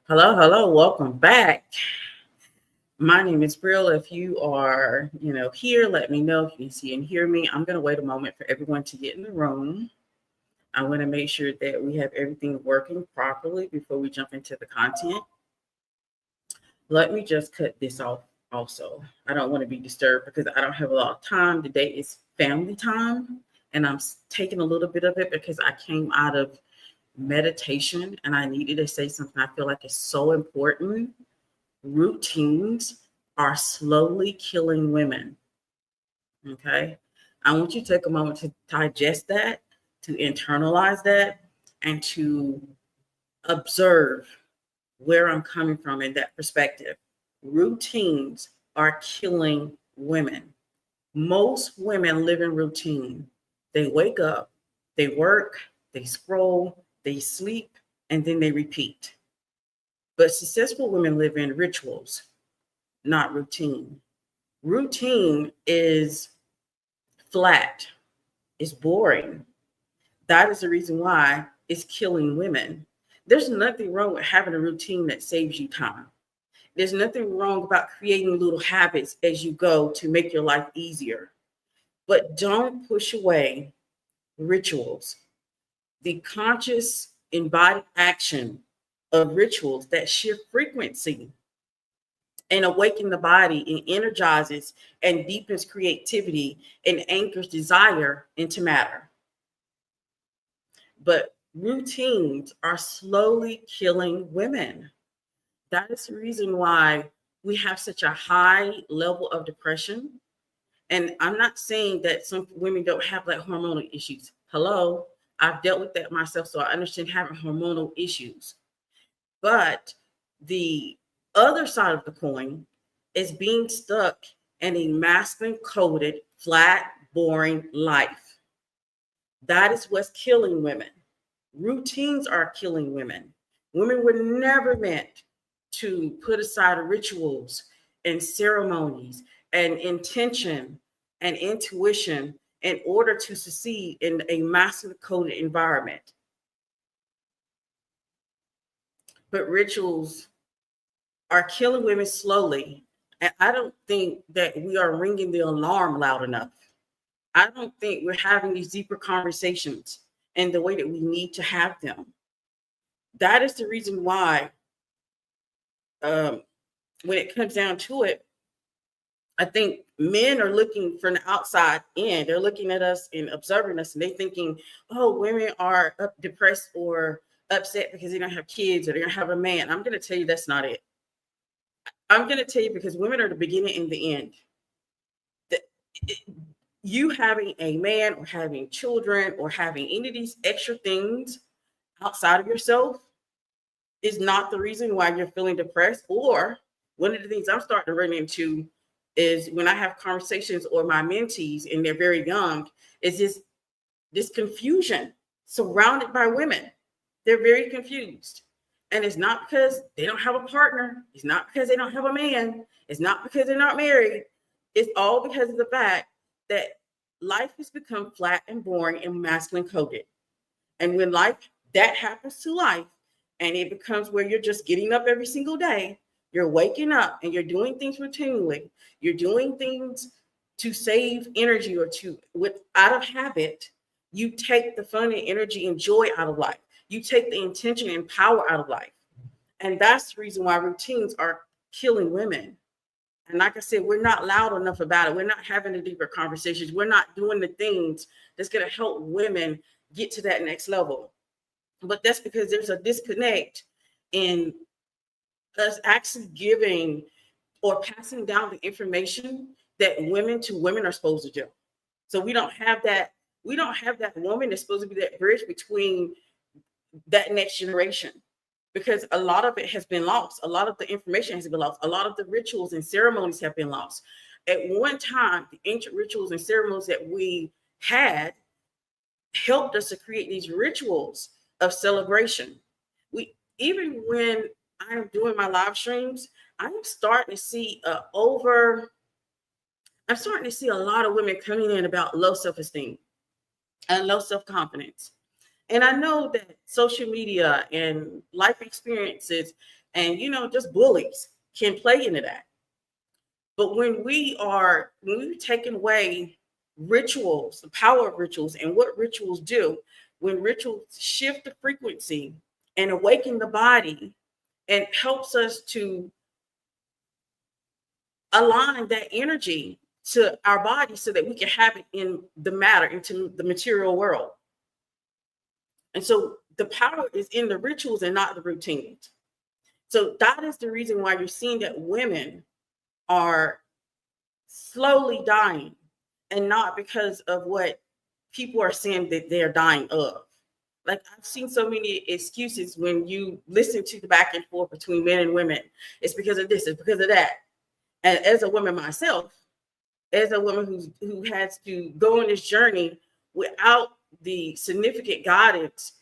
Hello, welcome back. My name is Brill. If you are, here, let me know if you can see and hear me. I'm going to wait a moment for everyone to get in the room. I want to make sure that we have everything working properly before we jump into the content. Let me just cut this off also. I don't want to be disturbed because I don't have a lot of time. Today is family time, and I'm taking a little bit of it because I came out of meditation and I needed to say something I feel like is so important. Routines are slowly killing women. Okay. I want you to take a moment to digest that, to internalize that, and to observe where I'm coming from in that perspective. Routines are killing women. Most women live in routine. They wake up, they work, they scroll, they sleep, and then they repeat. But successful women live in rituals, not routine. Routine is flat, it's boring. That is the reason why it's killing women. There's nothing wrong with having a routine that saves you time. There's nothing wrong about creating little habits as you go to make your life easier. But don't push away rituals. The conscious embodied action of rituals that shift frequency and awaken the body and energizes and deepens creativity and anchors desire into matter. But routines are slowly killing women. That is the reason why we have such a high level of depression. And I'm not saying that some women don't have like hormonal issues. Hello, I've dealt with that myself, so I understand having hormonal issues. But the other side of the coin is being stuck in a masculine coded, flat, boring life. That is what's killing women. Routines are killing women. Women were never meant to put aside rituals and ceremonies and intention and intuition in order to succeed in a masculine coded environment. But rituals are killing women slowly. And I don't think that we are ringing the alarm loud enough. I don't think we're having these deeper conversations in the way that we need to have them. That is the reason why, um, when it comes down to it, I think men are looking from the outside in. They're looking at us and observing us, and they're thinking, "Oh, women are depressed or upset because they don't have kids or they don't have a man." I'm going to tell you that's not it. I'm going to tell you because women are the beginning and the end. That you having a man or having children or having any of these extra things outside of yourself is not the reason why you're feeling depressed. Or one of the things I'm starting to run into is when I have conversations or my mentees and they're very young, is this confusion surrounded by women. They're very confused. And it's not because they don't have a partner. It's not because they don't have a man. It's not because they're not married. It's all because of the fact that life has become flat and boring and masculine coded. And when life that happens to life, and it becomes where you're just getting up every single day, you're waking up and you're doing things routinely, you're doing things to save energy or to with out of habit, you take the fun and energy and joy out of life. You take the intention and power out of life. And that's the reason why routines are killing women. And like I said, we're not loud enough about it. We're not having the deeper conversations. We're not doing the things that's going to help women get to that next level. But that's because there's a disconnect in us actually giving or passing down the information that women to women are supposed to do. So we don't have that. We don't have that woman that's supposed to be that bridge between that next generation, because a lot of it has been lost. A lot of the information has been lost. A lot of the rituals and ceremonies have been lost. At one time, the ancient rituals and ceremonies that we had helped us to create these rituals of celebration. We even when I'm doing my live streams, I'm starting to see I'm starting to see a lot of women coming in about low self-esteem and low self-confidence. And I know that social media and life experiences and, just bullies can play into that. But when we've taken away rituals, the power of rituals and what rituals do, when rituals shift the frequency and awaken the body and helps us to align that energy to our body so that we can have it in the matter, into the material world. And so the power is in the rituals and not the routines. So that is the reason why you're seeing that women are slowly dying, and not because of what people are saying that they're dying of. Like, I've seen so many excuses when you listen to the back and forth between men and women. It's because of this, it's because of that. And as a woman myself, as a woman who has to go on this journey without the significant guidance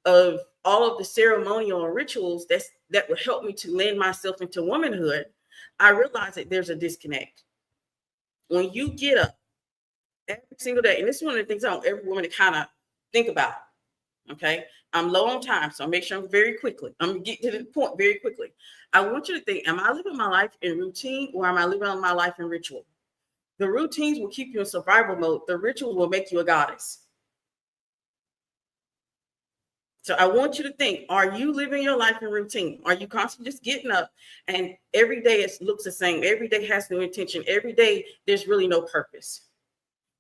of all of the ceremonial and rituals that would help me to lend myself into womanhood, I realize that there's a disconnect. When you get up every single day, and this is one of the things I want every woman to kind of think about. Okay, I'm low on time, so I'll make sure I'm gonna get to the point very quickly. I want you to think: am I living my life in routine, or am I living my life in ritual? The routines will keep you in survival mode. The ritual will make you a goddess. So I want you to think: are you living your life in routine? Are you constantly just getting up and every day it looks the same? Every day has no intention. Every day there's really no purpose.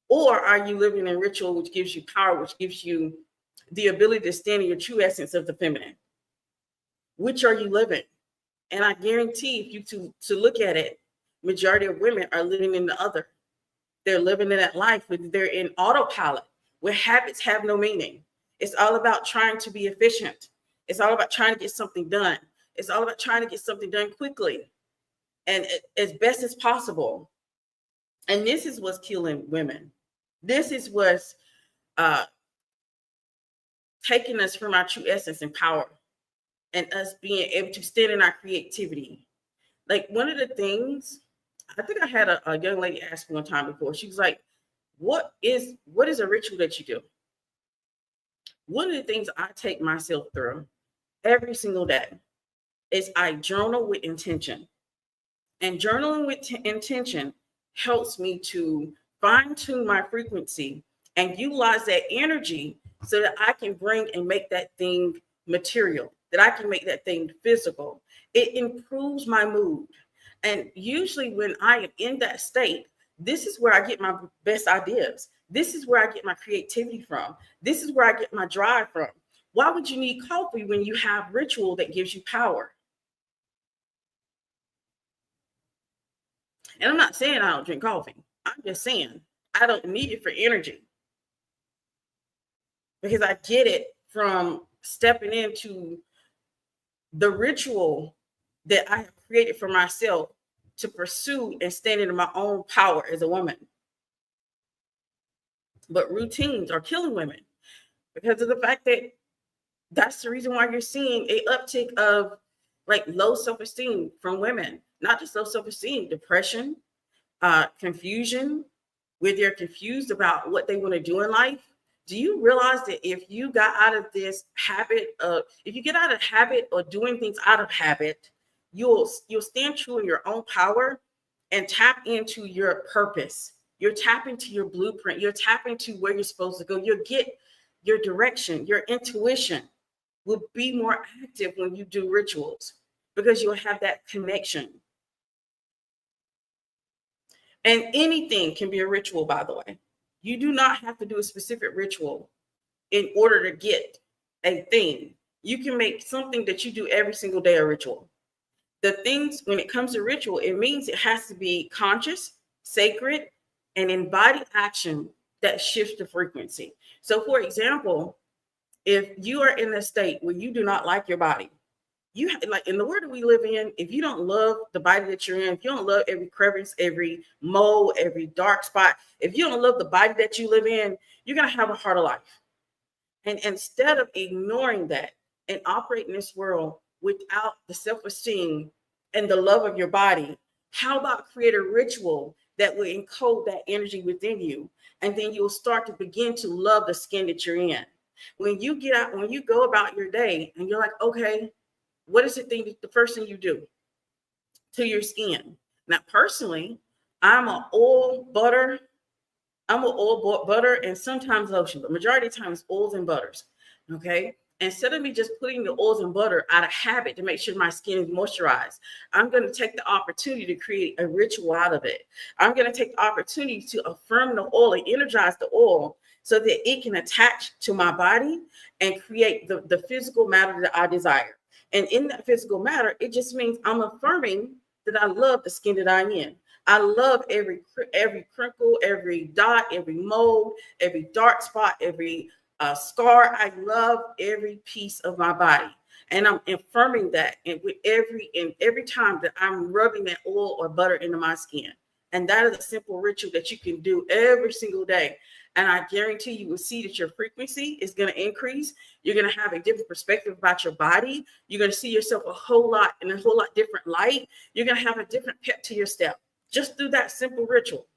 Or are you living in ritual, which gives you power, which gives you the ability to stand in your true essence of the feminine? Which are you living? And I guarantee if you to look at it, majority of women are living in the other. They're living in that life where they're in autopilot, where habits have no meaning. It's all about trying to be efficient. It's all about trying to get something done. It's all about trying to get something done quickly and as best as possible. And this is what's killing women. This is what's uh, taking us from our true essence and power, and us being able to stand in our creativity. Like, one of the things, I think I had a young lady ask me one time before. She was like, what is a ritual that you do? One of the things I take myself through every single day is I journal with intention. And journaling with intention helps me to fine tune my frequency and utilize that energy so that I can bring and make that thing material, that I can make that thing physical. It improves my mood. And usually when I am in that state, this is where I get my best ideas. This is where I get my creativity from. This is where I get my drive from. Why would you need coffee when you have ritual that gives you power? And I'm not saying I don't drink coffee. I'm just saying I don't need it for energy, because I get it from stepping into the ritual that I have created for myself to pursue and stand in my own power as a woman. But routines are killing women because of the fact that that's the reason why you're seeing a uptick of like low self-esteem from women. Not just low self-esteem, depression, confusion, where they're confused about what they want to do in life. Do you realize that if you got out of this habit of, if you get out of habit or doing things out of habit, you'll stand true in your own power and tap into your purpose. You're tapping into your blueprint. You're tapping to where you're supposed to go. You'll get your direction. Your intuition will be more active when you do rituals, because you'll have that connection. And anything can be a ritual, by the way. You do not have to do a specific ritual in order to get a thing. You can make something that you do every single day a ritual. The things, when it comes to ritual, it means it has to be conscious, sacred, and embodied action that shifts the frequency. So, for example, if you are in a state where you do not like your body, you like, in the world that we live in, if you don't love the body that you're in, if you don't love every crevice, every mole, every dark spot, if you don't love the body that you live in, you're going to have a harder life. And instead of ignoring that and operating in this world without the self-esteem and the love of your body, how about create a ritual that will encode that energy within you? And then you'll start to begin to love the skin that you're in. When you get out, when you go about your day and you're like, okay, what is the first thing you do to your skin? Now, personally, I'm an oil butter. I'm an oil butter and sometimes lotion, but majority of the time it's oils and butters. Okay. Instead of me just putting the oils and butter out of habit to make sure my skin is moisturized, I'm going to take the opportunity to create a ritual out of it. I'm going to take the opportunity to affirm the oil and energize the oil so that it can attach to my body and create the physical matter that I desire. And in that physical matter, it just means I'm affirming that I love the skin that I'm in. I love every crinkle, every dot, every mold, every dark spot, every scar. I love every piece of my body, and I'm affirming that. And with every time that I'm rubbing that oil or butter into my skin, and that is a simple ritual that you can do every single day. And I guarantee you will see that your frequency is going to increase. You're going to have a different perspective about your body. You're going to see yourself a whole lot in a whole lot different light. You're going to have a different pep to your step just through that simple ritual.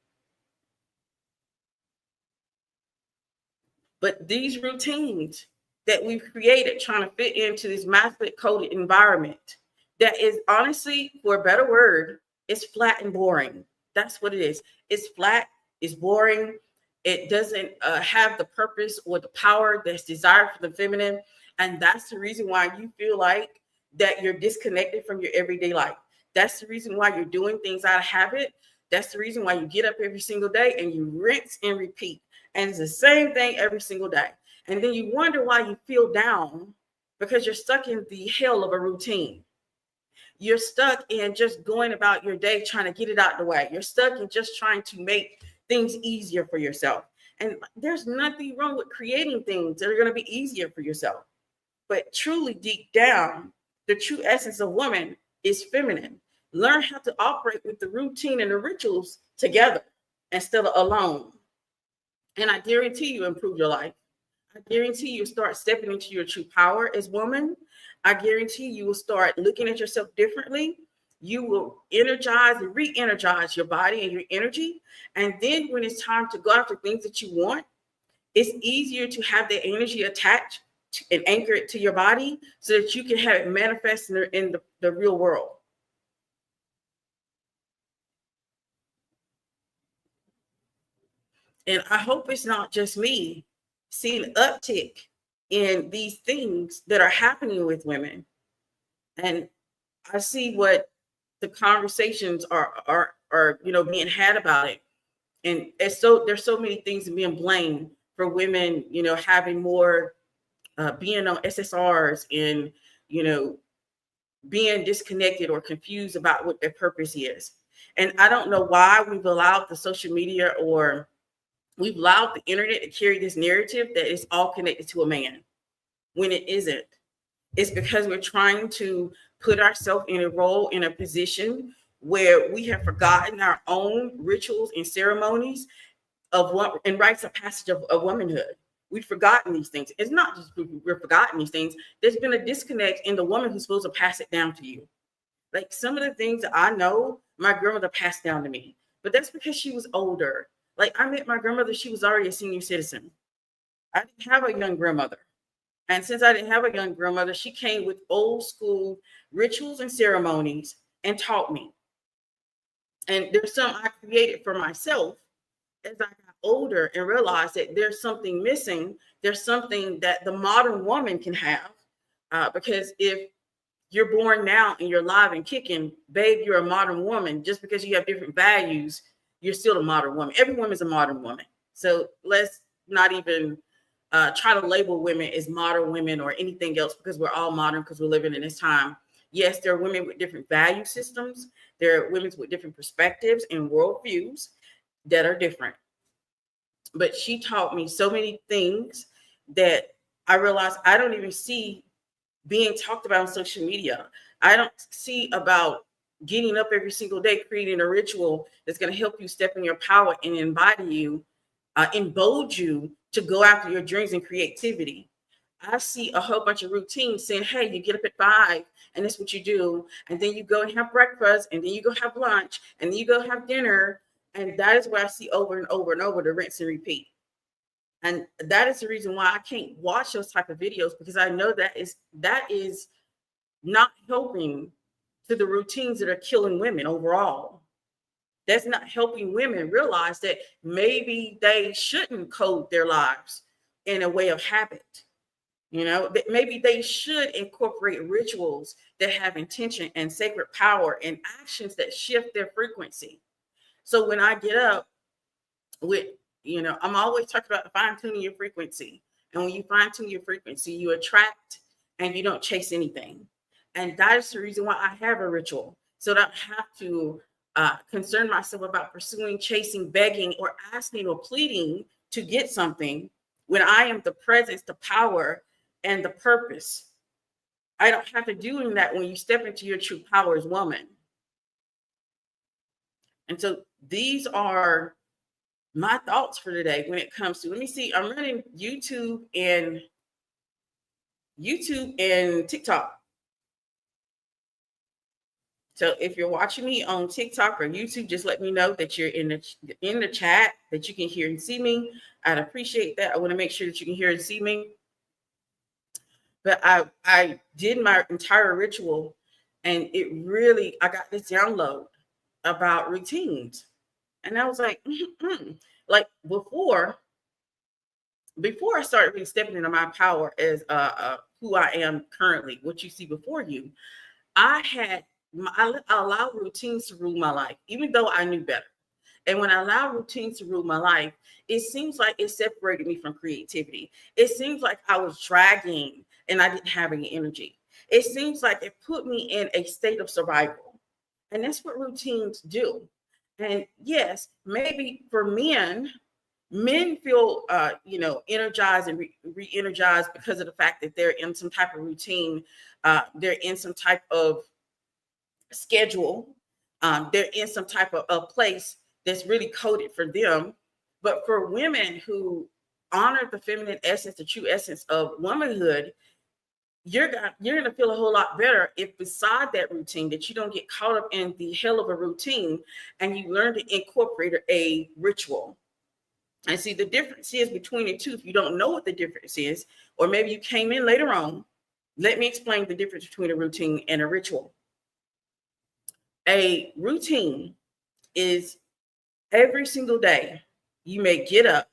But these routines that we've created trying to fit into this masculine coded environment that is honestly, for a better word, it's flat and boring. That's what it is. It's flat, it's boring. It doesn't have the purpose or the power that's desired for the feminine. And that's the reason why you feel like that you're disconnected from your everyday life. That's the reason why you're doing things out of habit. That's the reason why you get up every single day and you rinse and repeat. And it's the same thing every single day. And then you wonder why you feel down because you're stuck in the hell of a routine. You're stuck in just going about your day trying to get it out of the way. You're stuck in just trying to make things easier for yourself. And there's nothing wrong with creating things that are going to be easier for yourself. But truly, deep down, the true essence of woman is feminine. Learn how to operate with the routine and the rituals together instead of alone. And I guarantee you improve your life. I guarantee you start stepping into your true power as woman. I guarantee you will start looking at yourself differently. You will energize and re-energize your body and your energy. And then when it's time to go after things that you want, it's easier to have the energy attached and anchor it to your body so that you can have it manifest in the real world. And I hope it's not just me seeing an uptick in these things that are happening with women. And I see what the conversations are being had about it. And there's so many things being blamed for women, having more being on SSRs and being disconnected or confused about what their purpose is. And I don't know why we've allowed the social media or we've allowed the internet to carry this narrative that it's all connected to a man when it isn't. It's because we're trying to put ourselves in a role, in a position where we have forgotten our own rituals and ceremonies of what and rites of passage of womanhood. We've forgotten these things. It's not just we're forgotten these things. There's been a disconnect in the woman who's supposed to pass it down to you. Like some of the things that I know my grandmother passed down to me, but that's because she was older. Like I met my grandmother, she was already a senior citizen. I didn't have a young grandmother. And since I didn't have a young grandmother, she came with old school rituals and ceremonies and taught me. And there's some I created for myself as I got older and realized that there's something missing. There's something that the modern woman can have. Because if you're born now and you're alive and kicking, babe, you're a modern woman. Just because you have different values, you're still a modern woman. Every woman is a modern woman. So let's not even try to label women as modern women or anything else because we're all modern because we're living in this time. Yes, there are women with different value systems. There are women with different perspectives and worldviews that are different. But she taught me so many things that I realized I don't even see being talked about on social media. I don't see about getting up every single day, creating a ritual that's going to help you step in your power and embody you, embolden you to go after your dreams and creativity. I see a whole bunch of routines saying, hey, you get up at 5 and that's what you do. And then you go and have breakfast and then you go have lunch and then you go have dinner. And that is what I see over and over and over, to rinse and repeat. And that is the reason why I can't watch those type of videos, because I know that is not helping to the routines that are killing women overall. That's not helping women realize that maybe they shouldn't code their lives in a way of habit. That maybe they should incorporate rituals that have intention and sacred power and actions that shift their frequency. So when I get up with, I'm always talking about fine tuning your frequency. And when you fine tune your frequency, you attract and you don't chase anything. And that is the reason why I have a ritual. So that I have to concern myself about pursuing, chasing, begging, or asking or pleading to get something when I am the presence, the power, and the purpose. I don't have to do that when you step into your true power as woman. And so these are my thoughts for today when it comes to, let me see, I'm running YouTube and TikTok. So if you're watching me on TikTok or YouTube, just let me know that you're in the chat, that you can hear and see me. I'd appreciate that. I want to make sure that you can hear and see me. But I did my entire ritual, and I got this download about routines. And I was like, like before I started really stepping into my power as who I am currently, what you see before you, I allowed routines to rule my life, even though I knew better. And when I allow routines to rule my life, it seems like it separated me from creativity. It seems like I was dragging and I didn't have any energy. It seems like it put me in a state of survival. And that's what routines do. And yes, maybe for men feel energized and re-energized because of the fact that they're in some type of routine, they're in some type of schedule, they're in some type of place that's really coded for them. But for women who honor the feminine essence, the true essence of womanhood, you're gonna feel a whole lot better if beside that routine, that you don't get caught up in the hell of a routine, and you learn to incorporate a ritual. And see, the difference is between the two. If you don't know what the difference is, or maybe you came in later on, let me explain the difference between a routine and a ritual. A routine is every single day you may get up,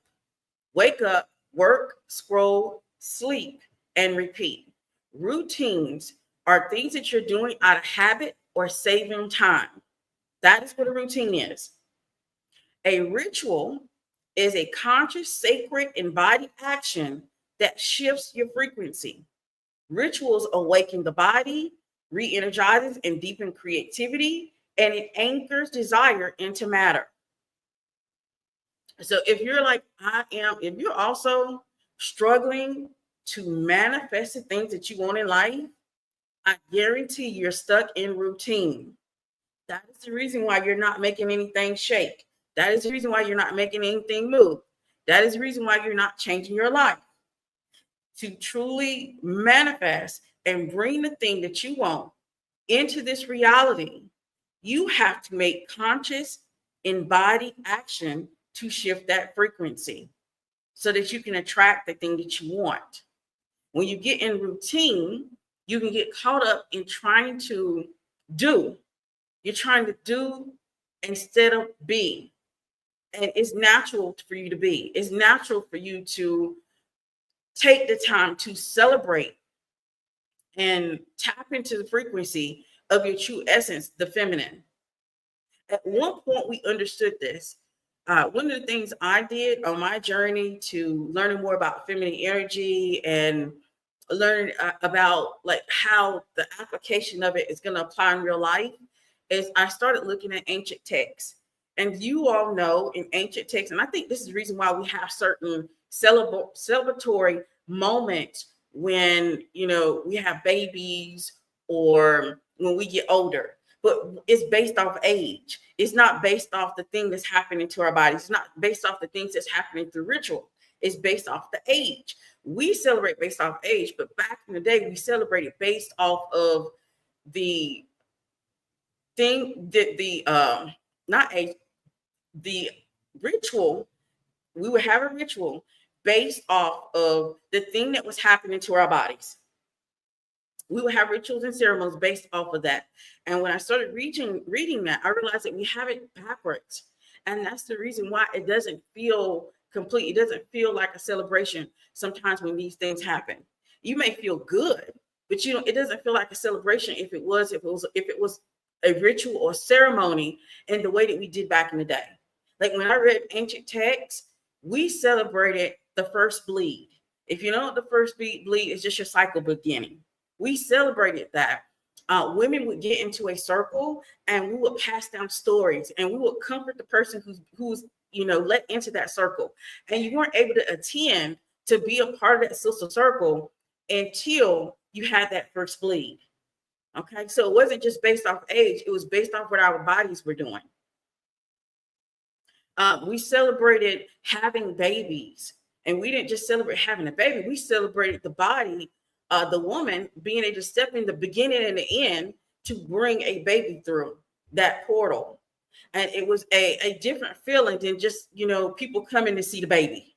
wake up, work, scroll, sleep, and repeat. Routines are things that you're doing out of habit or saving time. That is what a routine is. A ritual is a conscious, sacred, embodied action that shifts your frequency. Rituals awaken the body, re-energizes and deepen creativity, and it anchors desire into matter. So if you're like I am, if you're also struggling to manifest the things that you want in life, I guarantee you're stuck in routine. That is the reason why you're not making anything shake. That is the reason why you're not making anything move. That is the reason why you're not changing your life. To truly manifest and bring the thing that you want into this reality, you have to make conscious, embodied action to shift that frequency so that you can attract the thing that you want. When you get in routine, you can get caught up in trying to do. You're trying to do instead of be. And it's natural for you to be. It's natural for you to take the time to celebrate and tap into the frequency of your true essence, the feminine. At one point, we understood this. One of the things I did on my journey to learning more about feminine energy and learning about like how the application of it is going to apply in real life is I started looking at ancient texts. And you all know in ancient texts, and I think this is the reason why we have certain celebratory moments when, we have babies or when we get older, but it's based off age. It's not based off the thing that's happening to our bodies. It's not based off the things that's happening through ritual. It's based off the age. We celebrate based off age, but back in the day, we celebrated based off of the thing that not age, the ritual. We would have a ritual, based off of the thing that was happening to our bodies. We would have rituals and ceremonies based off of that. And when I started reading that, I realized that we have it backwards. And that's the reason why it doesn't feel complete. It doesn't feel like a celebration sometimes when these things happen. You may feel good, but it doesn't feel like a celebration if it was a ritual or ceremony in the way that we did back in the day. Like when I read ancient texts, we celebrated the first bleed. If you know what the first bleed is, just your cycle beginning. We celebrated that. Women would get into a circle and we would pass down stories and we would comfort the person who's let into that circle. And you weren't able to attend to be a part of that social circle until you had that first bleed. Okay, so it wasn't just based off age, it was based off what our bodies were doing. We celebrated having babies, and we didn't just celebrate having a baby, we celebrated the body, the woman being able to step in the beginning and the end to bring a baby through that portal. And it was a different feeling than just, people coming to see the baby,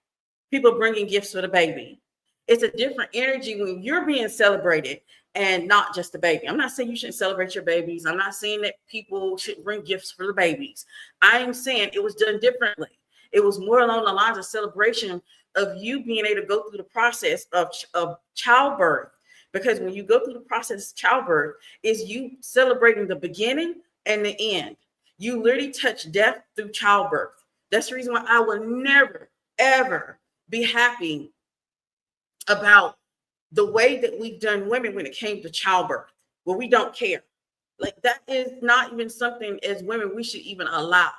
people bringing gifts for the baby. It's a different energy when you're being celebrated and not just the baby. I'm not saying you shouldn't celebrate your babies. I'm not saying that people shouldn't bring gifts for the babies. I am saying it was done differently. It was more along the lines of celebration of you being able to go through the process of childbirth. Because when you go through the process of childbirth, is you celebrating the beginning and the end. You literally touch death through childbirth. That's the reason why I will never, ever be happy about the way that we've done women when it came to childbirth, where we don't care. Like that is not even something as women we should even allow.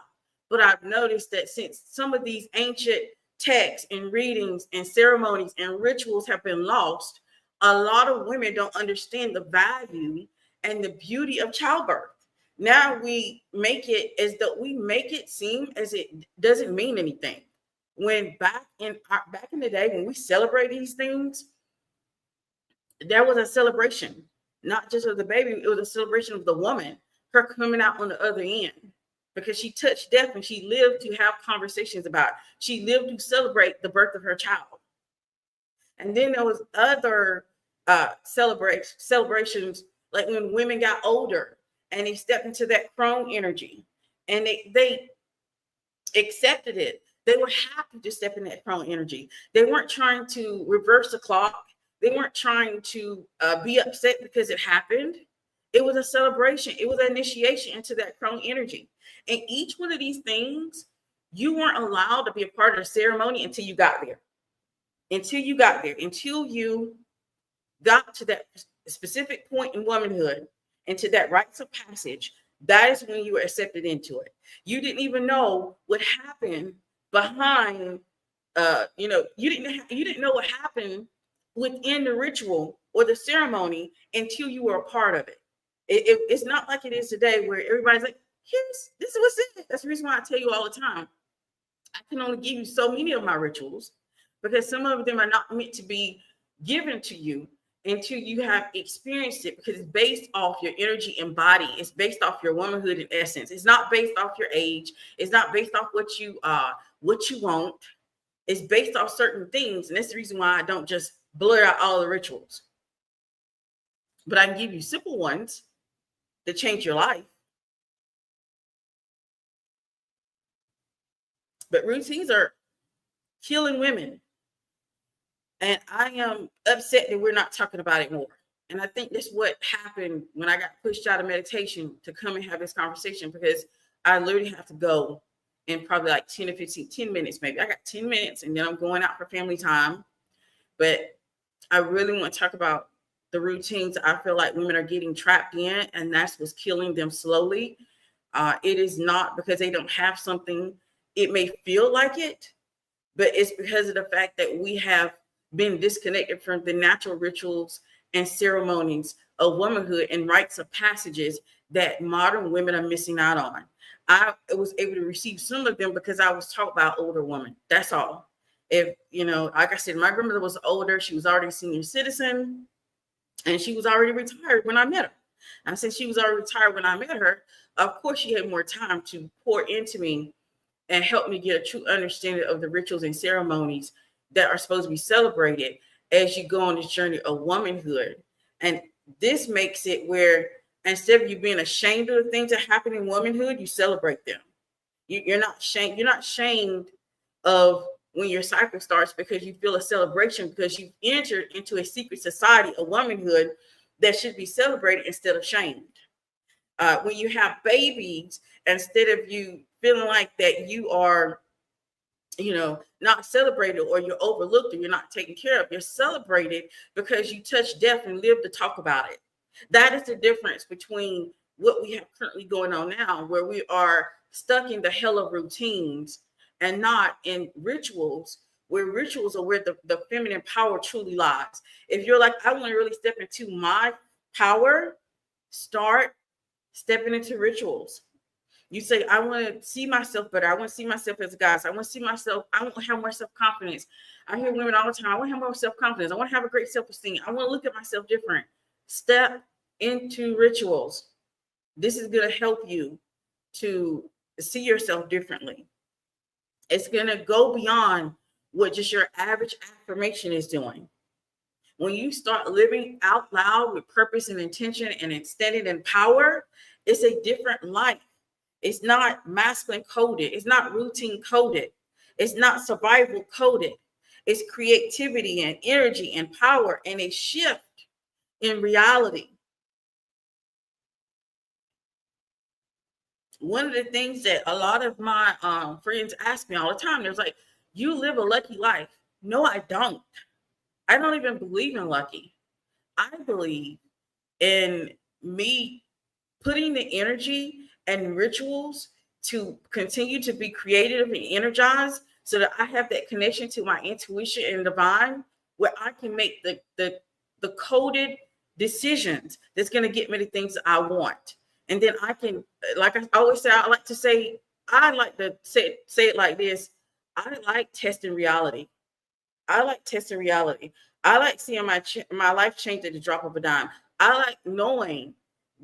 But I've noticed that since some of these ancient texts and readings and ceremonies and rituals have been lost, a lot of women don't understand the value and the beauty of childbirth. Now we make it seem as it doesn't mean anything. When back in the day when we celebrate these things, there was a celebration, not just of the baby, it was a celebration of the woman, her coming out on the other end, because she touched death and she lived to have conversations about it. She lived to celebrate the birth of her child. And then there was other celebrations, like when women got older and they stepped into that crone energy and they accepted it. They were happy to step in that crone energy. They weren't trying to reverse the clock. They weren't trying to be upset because it happened. It was a celebration. It was an initiation into that crone energy. And each one of these things, you weren't allowed to be a part of the ceremony until you got there. Until you got to that specific point in womanhood, into that rites of passage, that is when you were accepted into it. You didn't even know what happened behind, you didn't know what happened within the ritual or the ceremony until you were a part of it. It's not like it is today where everybody's like, this is what's in it. That's the reason why I tell you all the time, I can only give you so many of my rituals because some of them are not meant to be given to you until you have experienced it, because it's based off your energy and body. It's based off your womanhood and essence. It's not based off your age. It's not based off what you want. It's based off certain things. And that's the reason why I don't just blur out all the rituals. But I can give you simple ones that change your life. But routines are killing women. And I am upset that we're not talking about it more. And I think that's what happened when I got pushed out of meditation to come and have this conversation, because I literally have to go in probably like 10 or 10 minutes, maybe. I got 10 minutes and then I'm going out for family time. But I really want to talk about the routines I feel like women are getting trapped in, and that's what's killing them slowly. It is not because they don't have something. It may feel like it, but it's because of the fact that we have been disconnected from the natural rituals and ceremonies of womanhood and rites of passages that modern women are missing out on. I was able to receive some of them because I was taught by older women. That's all. If, like I said, my grandmother was older. She was already a senior citizen and she was already retired when I met her. And since she was already retired when I met her, of course, she had more time to pour into me and help me get a true understanding of the rituals and ceremonies that are supposed to be celebrated as you go on this journey of womanhood. And this makes it where instead of you being ashamed of the things that happen in womanhood, you celebrate them. You're not shamed. You're not shamed of when your cycle starts because you feel a celebration because you've entered into a secret society of womanhood that should be celebrated instead of shamed. When you have babies, instead of you feeling like that you are, not celebrated or you're overlooked or you're not taken care of, you're celebrated because you touched death and lived to talk about it. That is the difference between what we have currently going on now, where we are stuck in the hell of routines and not in rituals, where rituals are where the feminine power truly lies. If you're like, I want to really step into my power, start stepping into rituals. You say, I want to see myself better. I want to see myself as a goddess. I want to see myself. I want to have more self-confidence. I hear women all the time. I want to have more self-confidence. I want to have a great self-esteem. I want to look at myself different. Step into rituals. This is going to help you to see yourself differently. It's going to go beyond what just your average affirmation is doing. When you start living out loud with purpose and intention and standing in power, it's a different life. It's not masculine coded. It's not routine coded. It's not survival coded. It's creativity and energy and power and a shift in reality. One of the things that a lot of my friends ask me all the time, they're like, you live a lucky life. No, I don't. I don't even believe in lucky. I believe in me putting the energy and rituals to continue to be creative and energized so that I have that connection to my intuition and divine where I can make the coded decisions that's going to get me the things I want. And then I can, like I always say, I like to say it like this. I like testing reality. I like testing reality. I like seeing my life change at the drop of a dime. I like knowing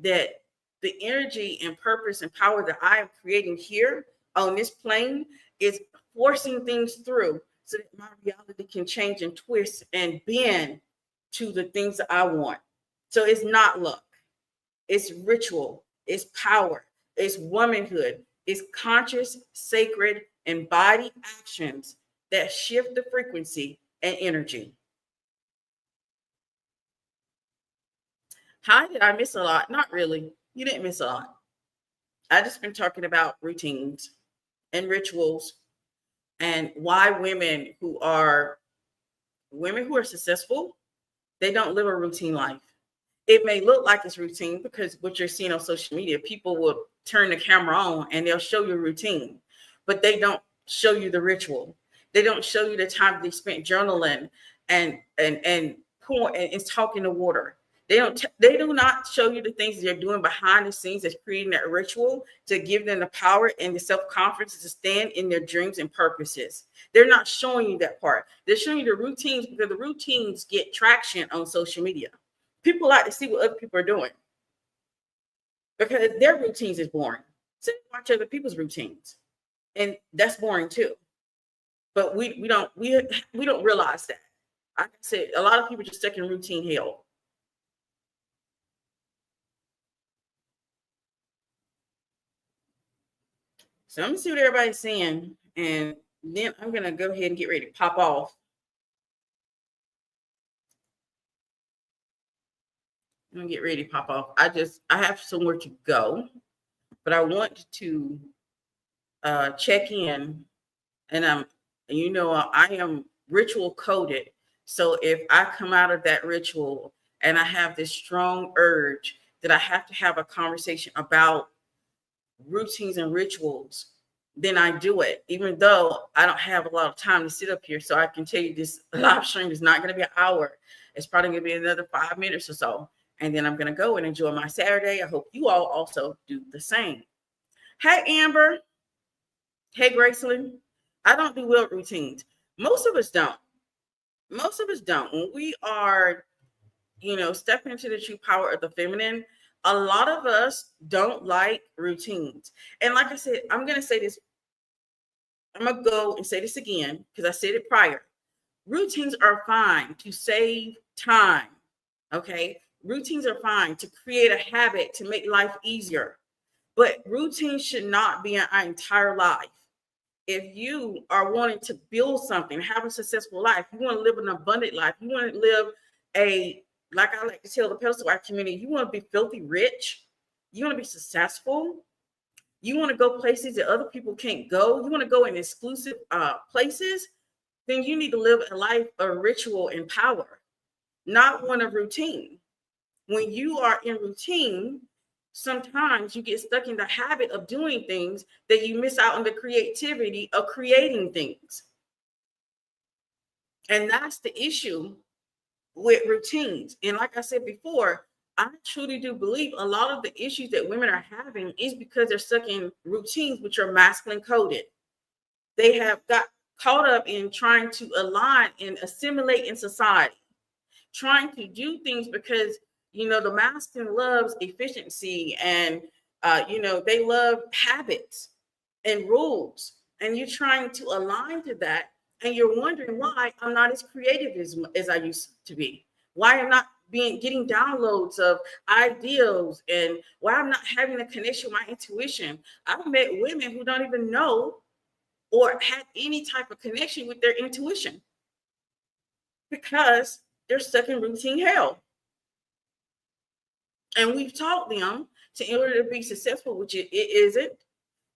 that the energy and purpose and power that I am creating here on this plane is forcing things through so that my reality can change and twist and bend to the things that I want. So it's not luck. It's ritual. It's power. It's womanhood. It's conscious, sacred, embodied actions that shift the frequency and energy. How did I miss a lot? Not really. You didn't miss a lot. I just been talking about routines and rituals and why women who are successful, they don't live a routine life. It may look like it's routine because what you're seeing on social media, people will turn the camera on and they'll show you a routine, but they don't show you the ritual. They don't show you the time they spent journaling and pouring and talking to water. They do not show you the things they're doing behind the scenes that's creating that ritual to give them the power and the self-confidence to stand in their dreams and purposes. They're not showing you that part. They're showing you the routines because the routines get traction on social media. People like to see what other people are doing because their routines is boring. So they watch other people's routines, and that's boring too. But we don't realize that. Like I said, a lot of people just stuck in routine hell. So let me see what everybody's saying, and then I'm gonna go ahead and get ready to pop off. I'm gonna get ready to pop off. I have somewhere to go, but I want to check in, and I am ritual coded. So if I come out of that ritual and I have this strong urge that I have to have a conversation about routines and rituals, then I do it, even though I don't have a lot of time to sit up here. So I can tell you this live stream is not going to be an hour. It's probably going to be another 5 minutes or so. And then I'm going to go and enjoy my Saturday. I hope you all also do the same. Hey, Amber. Hey, Graceland. I don't do well routines. Most of us don't. Most of us don't. When we are, stepping into the true power of the feminine, a lot of us don't like routines. And like I said, I'm going to say this. I'm going to go and say this again because I said it prior. Routines are fine to save time. Okay. Routines are fine to create a habit to make life easier. But routines should not be in our entire life. If you are wanting to build something, have a successful life, you want to live an abundant life, you want to live a, like I like to tell the pedestal art community, you want to be filthy rich, you want to be successful, you want to go places that other people can't go, you want to go in exclusive places, then you need to live a life of ritual and power, not one of routine. When you are in routine, sometimes you get stuck in the habit of doing things that you miss out on the creativity of creating things. And that's the issue with routines. And like I said before, I truly do believe a lot of the issues that women are having is because they're stuck in routines which are masculine coded. They have got caught up in trying to align and assimilate in society, trying to do things because the masculine loves efficiency and they love habits and rules, and you're trying to align to that, and you're wondering why I'm not as creative as I used to be, why I'm not getting downloads of ideals, and why I'm not having a connection with my intuition. I've met women who don't even know or had any type of connection with their intuition because they're stuck in routine hell. And we've taught them to, in order to be successful, which it isn't.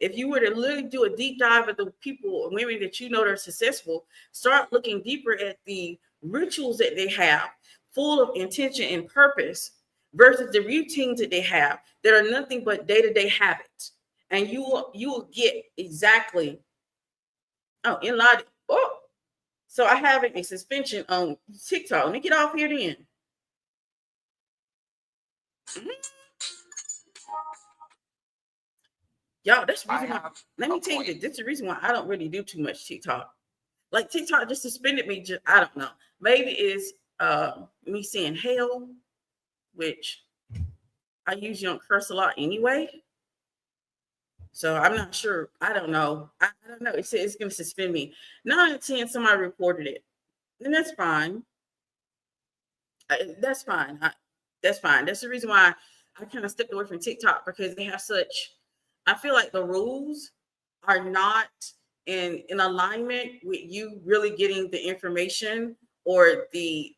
If you were to literally do a deep dive of the people and women that you know that are successful, start looking deeper at the rituals that they have, full of intention and purpose, versus the routines that they have that are nothing but day-to-day habits. And you will get exactly, in line. Oh, so I have a suspension on TikTok. Let me get off here then. Mhm. Y'all, that's the reason why. Let me tell you this. This is the reason why I don't really do too much TikTok. Like TikTok just suspended me. Just I don't know. Maybe it's me saying hell, which I usually don't curse a lot anyway. So I'm not sure. I don't know. I don't know. It said it's going to suspend me. 9 out of 10, somebody reported it, and that's fine. That's fine. That's fine. That's the reason why I kind of stepped away from TikTok, because they have such. I feel like the rules are not in alignment with you really getting the information or the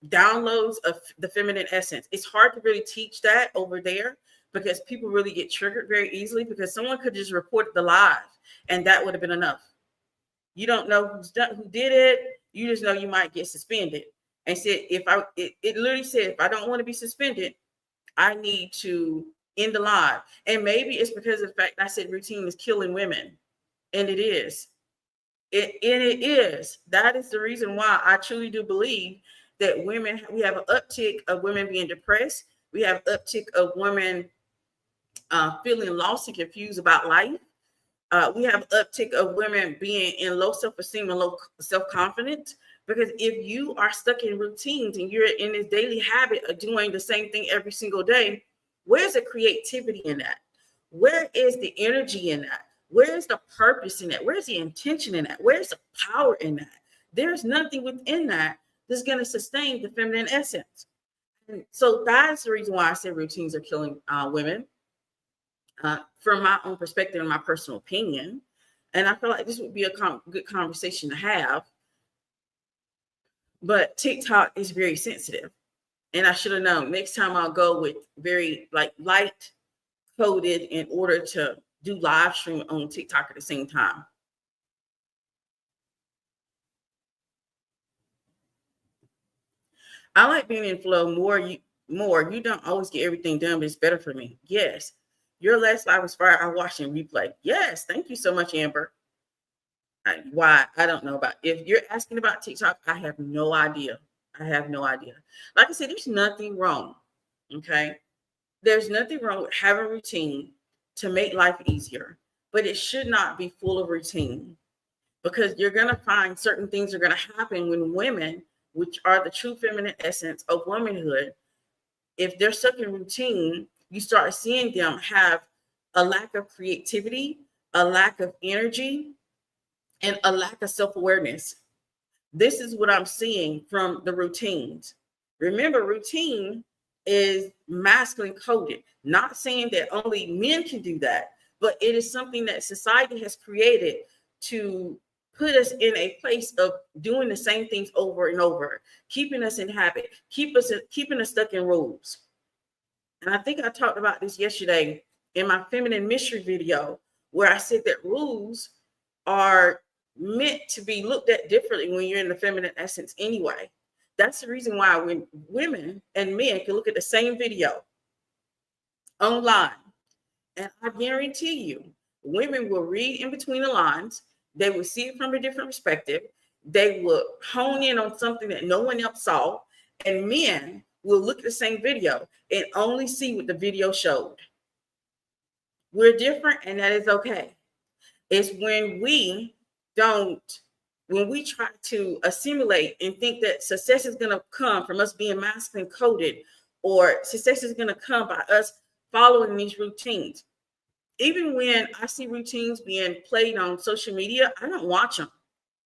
downloads of the feminine essence. It's hard to really teach that over there because people really get triggered very easily, because someone could just report the live and that would have been enough. You don't know who did it. You just know you might get suspended. And said it literally said, if I don't want to be suspended, I need to end the live. And maybe it's because of the fact I said routine is killing women. And it is. It is. That is the reason why I truly do believe that women, we have an uptick of women being depressed. We have an uptick of women feeling lost and confused about life. We have an uptick of women being in low self-esteem and low self-confidence, because if you are stuck in routines and you're in this daily habit of doing the same thing every single day, where's the creativity in that? Where is the energy in that? Where's the purpose in that? Where's the intention in that? Where's the power in that? There's nothing within that that's going to sustain the feminine essence. And so that's the reason why I say routines are killing women. From my own perspective and my personal opinion. And I feel like this would be a good conversation to have. But TikTok is very sensitive. And I should have known. Next time I'll go with very light coded in order to do live stream on TikTok at the same time. I like being in flow more. You don't always get everything done, but it's better for me. Yes. Your last live was fire. I watched and replay. Yes. Thank you so much, Amber. Why? I don't know about. If you're asking about TikTok, I have no idea. I have no idea. Like I said, there's nothing wrong. Okay. There's nothing wrong with having a routine to make life easier, but it should not be full of routine, because you're going to find certain things are going to happen when women, which are the true feminine essence of womanhood, if they're stuck in routine, you start seeing them have a lack of creativity, a lack of energy, and a lack of self-awareness. This is what I'm seeing from the routines. Remember, routine is masculine coded. Not saying that only men can do that, but it is something that society has created to put us in a place of doing the same things over and over, keeping us in habit, keeping us stuck in rules. And I think I talked about this yesterday in my feminine mystery video, where I said that rules are meant to be looked at differently when you're in the feminine essence anyway. That's the reason why when women and men can look at the same video online, and I guarantee you, women will read in between the lines, they will see it from a different perspective, they will hone in on something that no one else saw, and men will look at the same video and only see what the video showed. We're different, and that is okay. It's when we don't, when we try to assimilate and think that success is going to come from us being masculine coded, or success is going to come by us following these routines. Even when I see routines being played on social media, I don't watch them.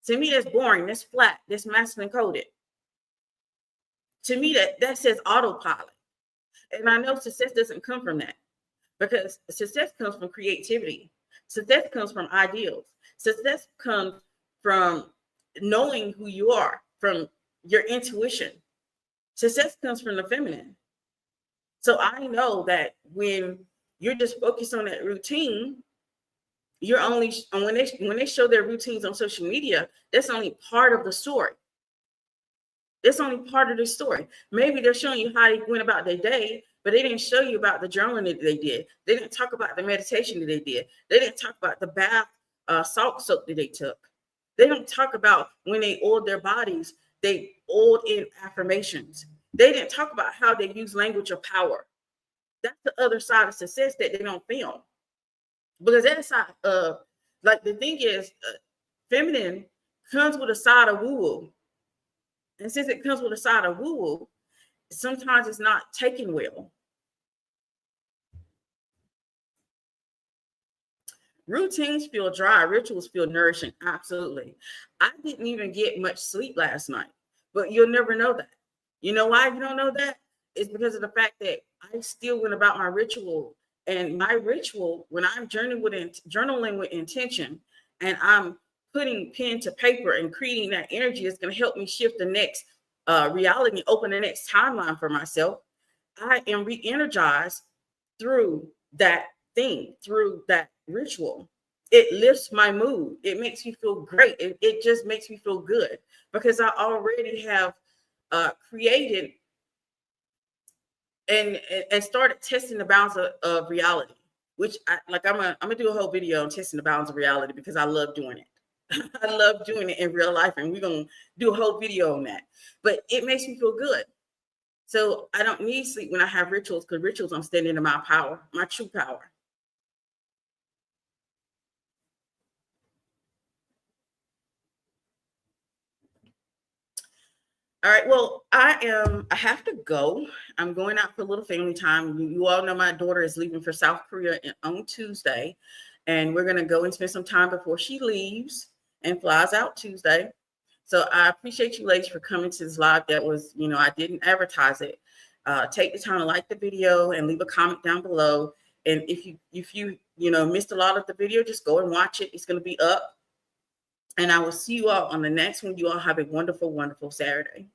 To me, that's boring, that's flat, that's masculine coded. To me, that says autopilot. And I know success doesn't come from that, because success comes from creativity. Success comes from ideals. Success comes from knowing who you are, from your intuition. Success comes from the feminine. So I know that when you're just focused on that routine, you're only, when they show their routines on social media, that's only part of the story. That's only part of the story. Maybe they're showing you how they went about their day, but they didn't show you about the journaling that they did. They didn't talk about the meditation that they did. They didn't talk about the bath salt soak that they took. They don't talk about when they oiled their bodies, they oiled in affirmations. They didn't talk about how they use language of power. That's the other side of success that they don't film. Because that side, like the thing is, feminine comes with a side of woo-woo. And since it comes with a side of woo-woo, sometimes it's not taken well. Routines feel dry, rituals feel nourishing. Absolutely. I didn't even get much sleep last night, but you'll never know that. You know why you don't know that? It's because of the fact that I still went about my ritual. And my ritual, when I'm journaling with intention, and I'm putting pen to paper and creating that energy, is going to help me shift the next reality, open the next timeline for myself. I am re-energized through that thing, through that ritual. It lifts my mood. It makes me feel great. It just makes me feel good, because I already have created and started testing the bounds of reality, which I'm gonna do a whole video on testing the bounds of reality, because I love doing it. I love doing it in real life, and we're gonna do a whole video on that. But it makes me feel good. So I don't need sleep when I have rituals, because rituals, I'm standing in my power, my true power. All right. Well, I have to go. I'm going out for a little family time. You all know my daughter is leaving for South Korea on Tuesday, and we're going to go and spend some time before she leaves and flies out Tuesday. So I appreciate you ladies for coming to this live. That was, I didn't advertise it. Take the time to like the video and leave a comment down below. And if you missed a lot of the video, just go and watch it. It's going to be up. And I will see you all on the next one. You all have a wonderful, wonderful Saturday.